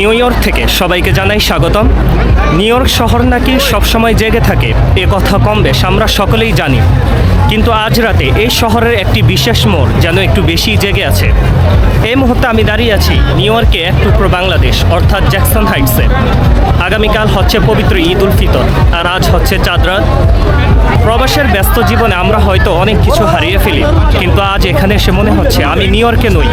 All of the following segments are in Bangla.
নিউ ইয়র্ক থেকে সবাইকে জানাই স্বাগতম। নিউ ইয়র্ক শহর নাকি সবসময় জেগে থাকে, এ কথা কম বেশ আমরা সকলেই জানি। কিন্তু আজ রাতে এই শহরের একটি বিশেষ মোড় যেন একটু বেশি জেগে আছে। এই মুহূর্তে আমি দাঁড়িয়ে আছি নিউ ইয়র্কে এক টুকরো বাংলাদেশ অর্থাৎ জ্যাকসন হাইটসে। আগামীকাল হচ্ছে পবিত্র ঈদ উল ফিতর, আর আজ হচ্ছে চাঁদ রাত। প্রবাসের ব্যস্ত জীবনে আমরা হয়তো অনেক কিছু হারিয়ে ফেলি, কিন্তু আজ এখানে এসে মনে হচ্ছে আমি নিউ ইয়র্কে নই,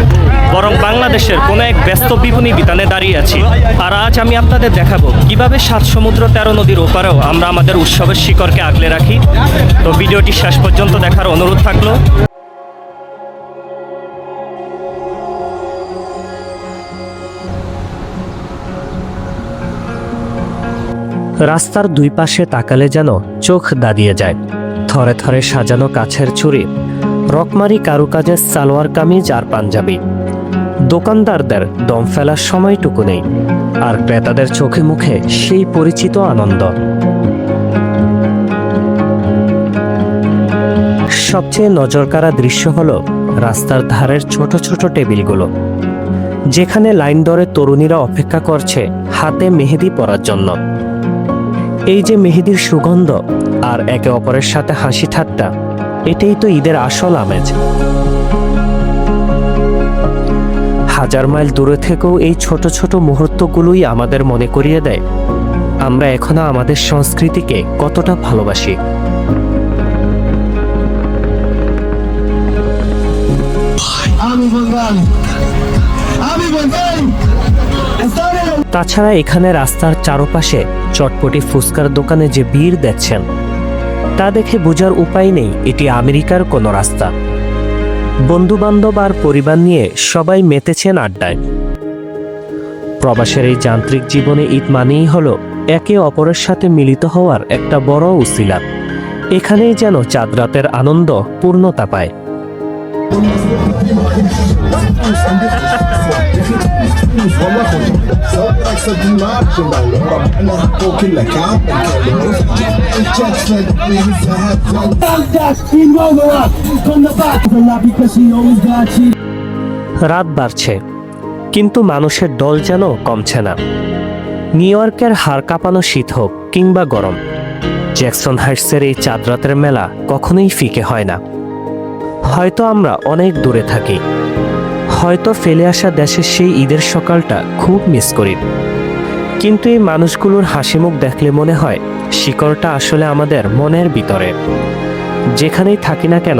বরং বাংলাদেশের কোনো এক ব্যস্ত বিপণী বিতানে দাঁড়িয়ে আছি। আর আজ আমি আপনাদের দেখাবো কিভাবে 7 সমুদ্র 13 নদীর ওপারেও আমরা আমাদের উৎসবের শিকড়কে আগলে রাখি। তো ভিডিওটি শেষ পর্যন্ত দেখার অনুরোধ থাকলো। রাস্তার দুই পাশে তাকালে যেন চোখ দাঁড়িয়ে যায়। থরে থরে সাজানো কাছের চুড়ি, রকমারি কারুকাজের সালোয়ার কামিজ আর পাঞ্জাবি। দোকানদারদের দম ফেলার সময়টুকু নেই, আর ক্রেতাদের চোখে মুখে সেই পরিচিত আনন্দ। সবচেয়ে নজরকাড়া দৃশ্য হলো রাস্তার ধারের ছোট ছোট টেবিলগুলো, যেখানে লাইন ধরে তরুণীরা অপেক্ষা করছে হাতে মেহেদি পরার জন্য। এই যে মেহেদির সুগন্ধ আর একে অপরের সাথে হাসি ঠাট্টা, এটাই তো ঈদের আসল আমেজ। হাজার মাইল দূরে থেকেও এই ছোট ছোট মুহূর্তগুলোই আমাদের মনে করিয়ে দেয় আমরা এখনো আমাদের সংস্কৃতিকে কতটা ভালোবাসি। তাছাড়া এখানে রাস্তার চারপাশে চটপটি ফুচকার দোকানে যে ভিড় দেখছেন, তা দেখে বোঝার উপায় নেই এটি আমেরিকার কোনো রাস্তা। বন্ধু বান্ধব আর পরিবার নিয়ে সবাই মেতেছেন আড্ডায়। প্রবাসের এই যান্ত্রিক জীবনে ঈদ মানেই হলো একে অপরের সাথে মিলিত হওয়ার একটা বড় উসিলা। এখানেই যেন চাঁদ রাতের আনন্দ পূর্ণতা পায়। রাত বাড়ছে, কিন্তু মানুষের দল যেন কমছে না। নিউ ইয়র্কের হাড় কাঁপানো শীত হোক কিংবা গরম, জ্যাকসন হাইটসের এই চাঁদ রাতের মেলা কখনোই ফিকে হয় না। হয়তো আমরা অনেক দূরে থাকি, হয়তো ফেলে আসা দেশের সেই ঈদের সকালটা খুব মিস করি, কিন্তু এই মানুষগুলোর হাসি মুখ দেখলে মনে হয় শিকড়টা আসলে আমাদের মনের ভিতরে। যেখানেই থাকি না কেন,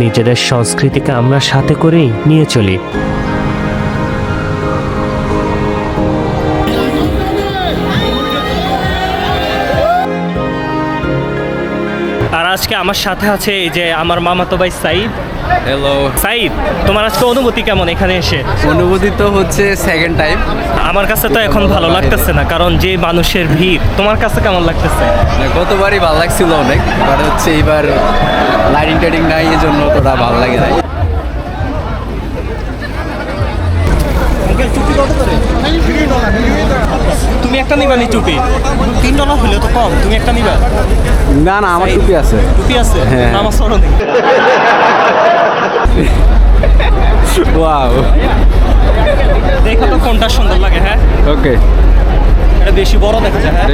নিজেদের সংস্কৃতিকে আমরা সাথে করেই নিয়ে চলি। আর আজকে আমার সাথে আছে এই যে আমার মামাতো ভাই সাইদ। হ্যালো সাইদ, তোমার আজকে অনুভূতি কেমন এখানে এসে? অনুভূতি তো হচ্ছে সেকেন্ড টাইম। আমার কাছে তো এখন ভালো লাগতেছে না, কারণ যে মানুষের ভিড়। তোমার কাছে কেমন লাগতেছে? গতবারই ভালো লাগছিল অনেক, বাট হচ্ছে এবার লাইটিং টাইটিং নাই, এই জন্য তোরা ভালো লাগে নাই। তুমি একটা নিবা নি টুপি? $3 হলে তো কম, তুমি একটা নিবা? না না, আমার টুপি আছে। টুপি আছে? হ্যাঁ। আমার সরো নেই। ওয়াও, দেখো তো কোনটা সুন্দর লাগে। হ্যাঁ, ওকে। এটা বেশি বড় দেখছে। হ্যাঁ,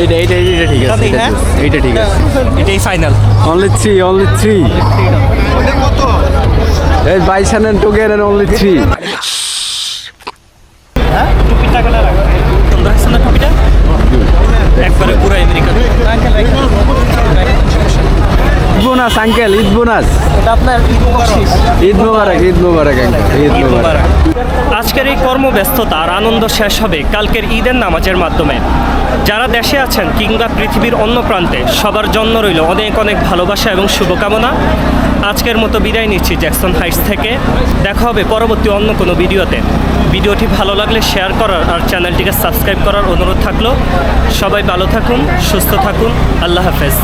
এইটা এইটা এইটা ঠিক আছে, হ্যাঁ? এইটা ঠিক আছে। এটাই ফাইনাল। Only three. এই বাইসান এন্ড টুগেদার অনলি 3। হ্যাঁ, টুপিটা গলা রাখো। সুন্দর হয়েছে না টুপিটা? একবারে পুরো American. Bonus uncle, Eid bonus. এটা আপনার ঈদ বকশিশ। ঈদ মোবারক, ঈদ মোবারক আঙ্কেল, ঈদ মোবারক। আজকের এই কর্মব্যস্ততা আর আনন্দ শেষ হবে কালকের ঈদের নামাজের মাধ্যমে। যারা দেশে আছেন কিংবা পৃথিবীর অন্য প্রান্তে, সবার জন্য রইল অনেক অনেক ভালোবাসা এবং শুভকামনা। আজকের মতো বিদায় নিচ্ছি জ্যাকসন হাইটস থেকে। দেখা হবে পরবর্তী অন্য কোনো ভিডিওতে। ভিডিওটি ভালো লাগলে শেয়ার করার আর চ্যানেলটিকে সাবস্ক্রাইব করার অনুরোধ থাকলো। সবাই ভালো থাকুন, সুস্থ থাকুন। আল্লাহ হাফেজ।